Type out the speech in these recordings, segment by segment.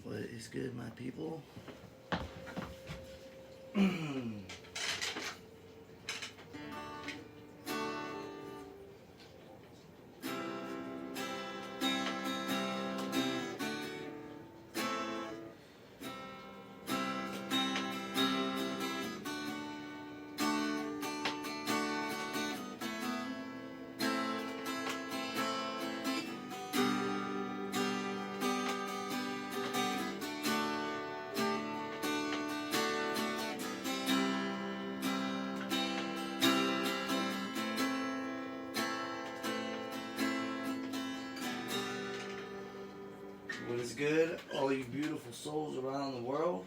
What is good, my people? What is good, all you beautiful souls around the world?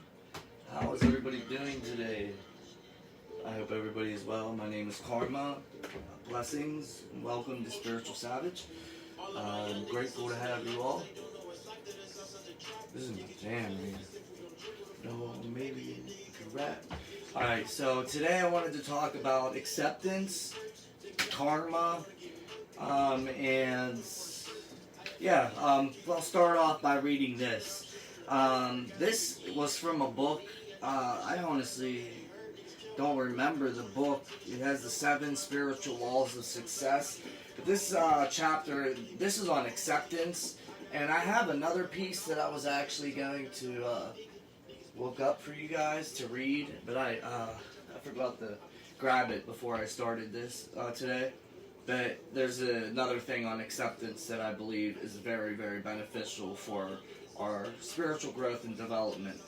How is everybody doing today? I hope everybody is well. My name is Karma. Blessings and welcome to Spiritual Savage. I'm grateful to have you all. This is my jam, man. No, maybe a rap. Alright, so today I wanted to talk about acceptance, karma, and I'll start off by reading this. This was from a book. I honestly don't remember the book. It has the 7 spiritual laws of success. But this chapter, this is on acceptance. And I have another piece that I was actually going to look up for you guys to read. But I forgot to grab it before I started this today. But there's another thing on acceptance that I believe is very, very beneficial for our spiritual growth and development.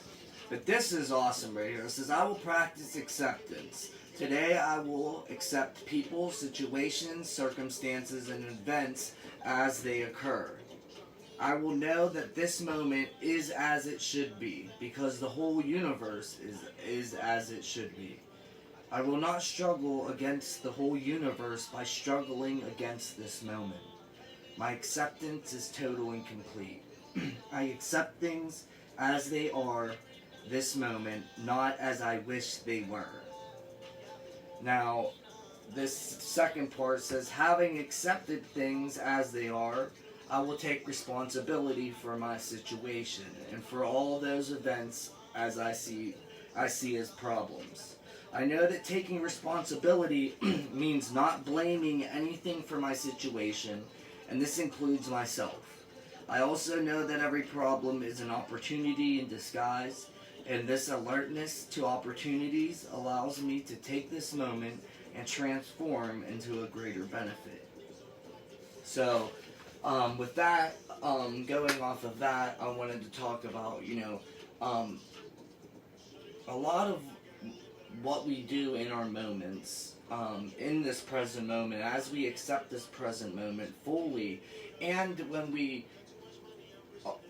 But this is awesome right here. It says, I will practice acceptance. Today I will accept people, situations, circumstances, and events as they occur. I will know that this moment is as it should be, because the whole universe is as it should be. I will not struggle against the whole universe by struggling against this moment. My acceptance is total and complete. I accept things as they are this moment, not as I wish they were. Now, this second part says, having accepted things as they are, I will take responsibility for my situation and for all those events as I see as problems. I know that taking responsibility means not blaming anything for my situation, and this includes myself. I also know that every problem is an opportunity in disguise, and this alertness to opportunities allows me to take this moment and transform into a greater benefit. So, with that, going off of that, I wanted to talk about, a lot of what we do in our moments, in this present moment, as we accept this present moment fully, and when we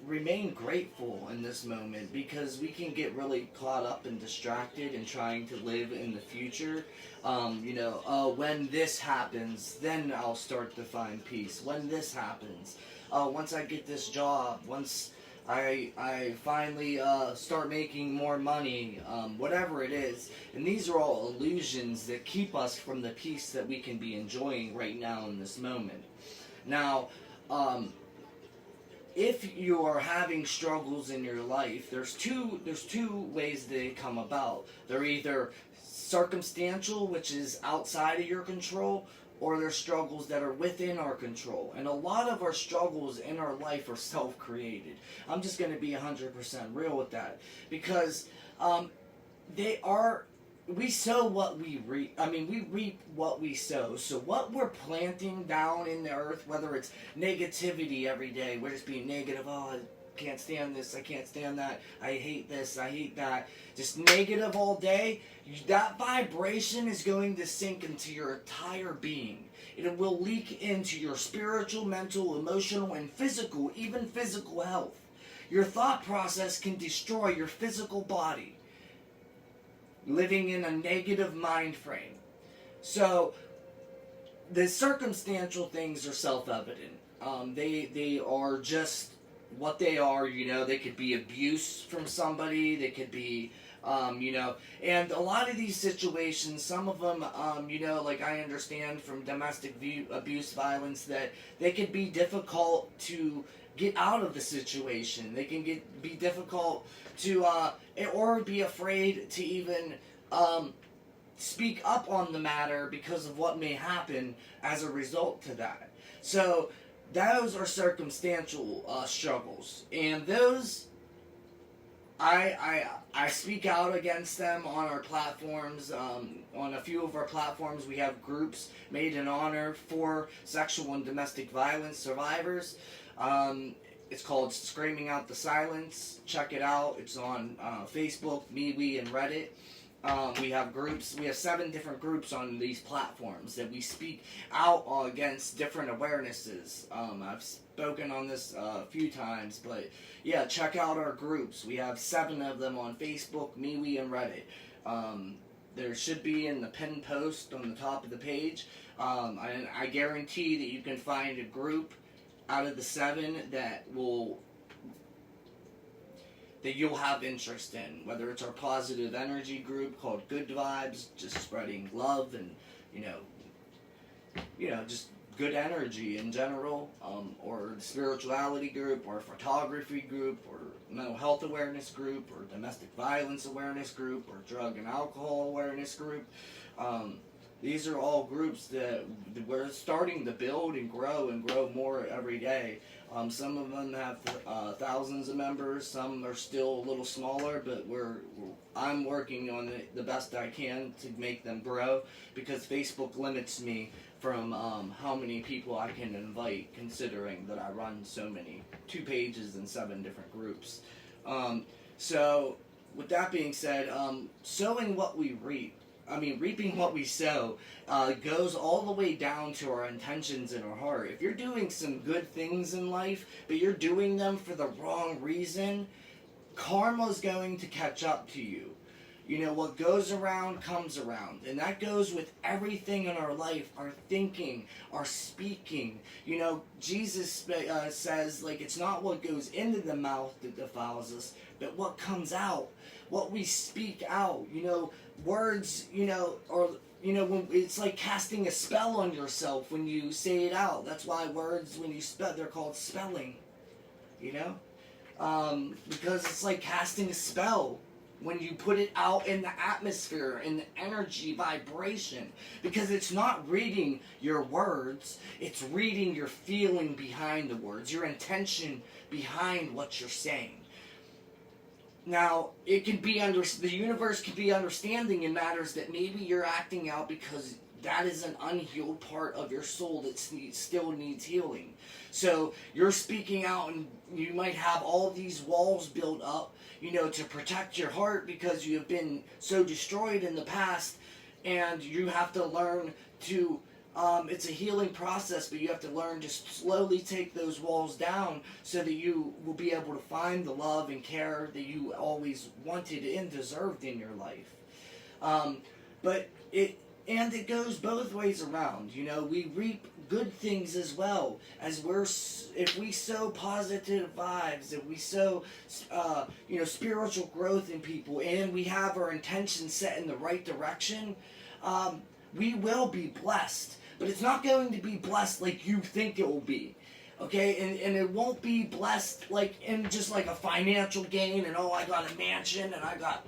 remain grateful in this moment, because we can get really caught up and distracted in trying to live in the future. When this happens, then I'll start to find peace. When this happens, once I get this job, once I finally start making more money, whatever it is. And these are all illusions that keep us from the peace that we can be enjoying right now in this moment. Now, if you are having struggles in your life, there's two ways they come about. They're either circumstantial, which is outside of your control, or there's struggles that are within our control. And a lot of our struggles in our life are self-created. I'm just going to be 100% real with that. Because we sow what we reap. We reap what we sow. So what we're planting down in the earth, whether it's negativity every day, we're just being negative, I can't stand this, I can't stand that, I hate this, I hate that, just negative all day, that vibration is going to sink into your entire being. It will leak into your spiritual, mental, emotional, and physical, even physical health. Your thought process can destroy your physical body, living in a negative mind frame. So, the circumstantial things are self-evident. They are just what they are, they could be abuse from somebody, they could be, and a lot of these situations, some of them, like I understand from domestic abuse violence that they could be difficult to get out of the situation. They can be difficult to, or be afraid to even speak up on the matter because of what may happen as a result to that. So those are circumstantial struggles, and those I speak out against them on our platforms. On a few of our platforms, we have groups made in honor for sexual and domestic violence survivors. It's called Screaming Out the Silence. Check it out. It's on Facebook, MeWe, and Reddit. We have groups. We have 7 different groups on these platforms that we speak out against different awarenesses. I've spoken on this a few times, but yeah, check out our groups. We have 7 of them on Facebook, MeWe, and Reddit. There should be in the pinned post on the top of the page. I guarantee that you can find a group out of the 7 that you'll have interest in, whether it's our positive energy group called Good Vibes, just spreading love and just good energy in general, or the spirituality group, or photography group, or mental health awareness group, or domestic violence awareness group, or drug and alcohol awareness group. These are all groups that we're starting to build and grow more every day. Some of them have thousands of members. Some are still a little smaller, but I'm working on it the best I can to make them grow, because Facebook limits me from how many people I can invite, considering that I run so many, 2 pages and 7 different groups. So with that being said, sowing what we reap. Reaping what we sow goes all the way down to our intentions in our heart. If you're doing some good things in life, but you're doing them for the wrong reason, karma's going to catch up to you. What goes around comes around. And that goes with everything in our life, our thinking, our speaking. Jesus says, it's not what goes into the mouth that defiles us, but what comes out, what we speak out. Words, when it's like casting a spell on yourself when you say it out. That's why words, when you spell, they're called spelling, because it's like casting a spell when you put it out in the atmosphere, in the energy vibration, because it's not reading your words, it's reading your feeling behind the words, your intention behind what you're saying. Now, it can be the universe can be understanding in matters that maybe you're acting out because that is an unhealed part of your soul that still needs healing. So you're speaking out, and you might have all these walls built up, to protect your heart because you have been so destroyed in the past, and you have to learn to it's a healing process, but you have to learn to slowly take those walls down so that you will be able to find the love and care that you always wanted and deserved in your life. But it goes both ways around. We reap good things as well, as if we sow positive vibes, if we sow spiritual growth in people, and we have our intentions set in the right direction, we will be blessed. But it's not going to be blessed like you think it will be. Okay? And it won't be blessed in just a financial gain and, I got a mansion and I got,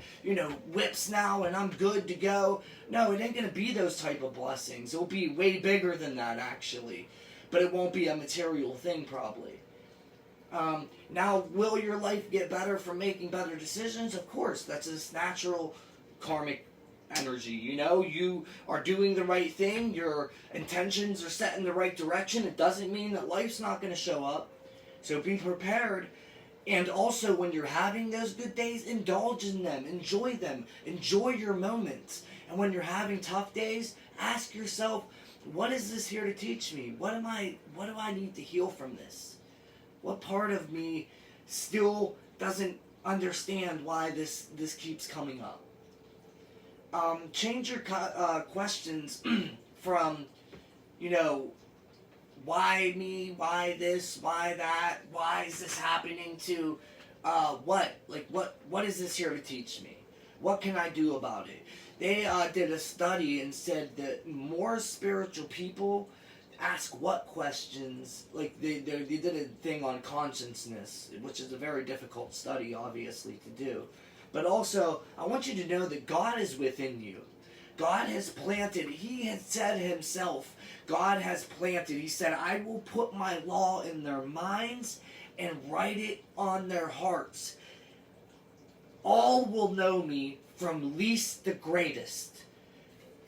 whips now and I'm good to go. No, it ain't going to be those type of blessings. It'll be way bigger than that, actually. But it won't be a material thing, probably. Now, will your life get better from making better decisions? Of course. That's this natural karmic energy. You are doing the right thing, your intentions are set in the right direction. It doesn't mean that life's not going to show up, so be prepared. And also, when you're having those good days, indulge in them, enjoy your moments. And when you're having tough days, ask yourself, what is this here to teach me? What do I need to heal from this? What part of me still doesn't understand why this keeps coming up? Change your questions from, why me, why this, why that, why is this happening, to what is this here to teach me? What can I do about it? They did a study and said that more spiritual people ask what questions. Like they did a thing on consciousness, which is a very difficult study, obviously, to do. But also, I want you to know that God is within you. God has planted. He has said himself, God has planted. He said, I will put my law in their minds and write it on their hearts. All will know me from least to greatest.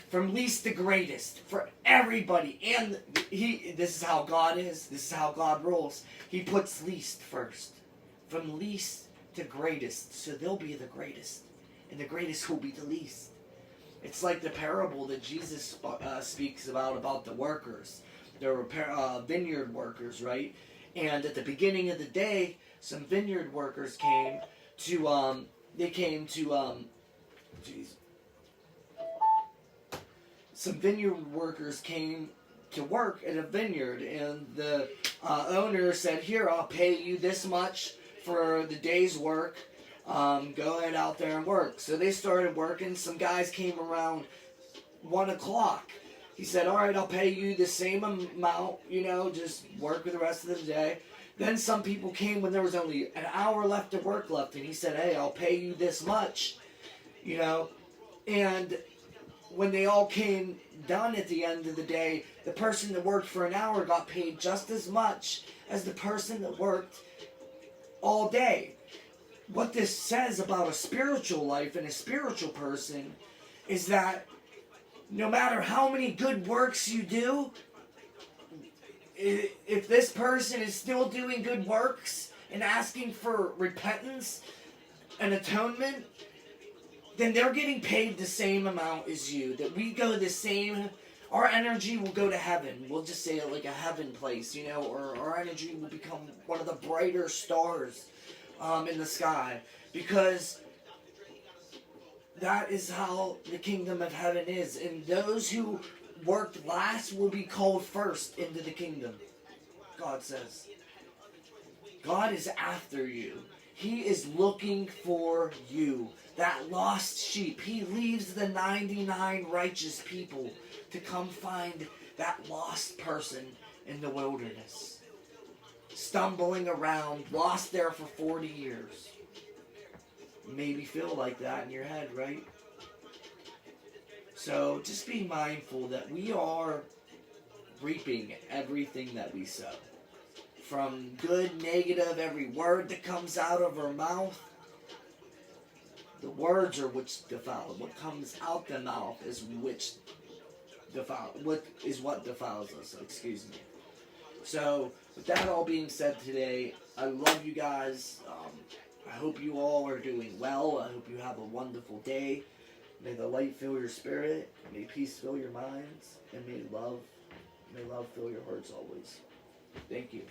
From least to greatest. For everybody. And this is how God is. This is how God rolls. He puts least first. From least to greatest. So they'll be the greatest. And the greatest will be the least. It's like the parable that Jesus speaks about the workers. There were vineyard workers, right? And at the beginning of the day, some vineyard workers came to, some vineyard workers came to work at a vineyard, and the owner said, here, I'll pay you this much for the day's work. Go ahead out there and work. So they started working. Some guys came around 1 o'clock. He said, all right, I'll pay you the same amount, just work for the rest of the day. Then some people came when there was only an hour left of work left, and he said, hey, I'll pay you this much, and when they all came done at the end of the day, the person that worked for an hour got paid just as much as the person that worked all day. What this says about a spiritual life and a spiritual person is that no matter how many good works you do, if this person is still doing good works and asking for repentance and atonement, then they're getting paid the same amount as you. That we go the same, our energy will go to heaven. We'll just say it like a heaven place, or our energy will become one of the brighter stars in the sky. Because that is how the kingdom of heaven is. And those who worked last will be called first into the kingdom. God says. God is after you. He is looking for you. That lost sheep. He leaves the 99 righteous people to come find that lost person in the wilderness. Stumbling around, lost there for 40 years. Maybe feel like that in your head, right? So just be mindful that we are reaping everything that we sow. From good, negative, every word that comes out of our mouth. The words are which defile. What comes out the mouth is what defiles us. Excuse me. So, with that all being said today, I love you guys. I hope you all are doing well. I hope you have a wonderful day. May the light fill your spirit. May peace fill your minds. And may love fill your hearts always. Thank you.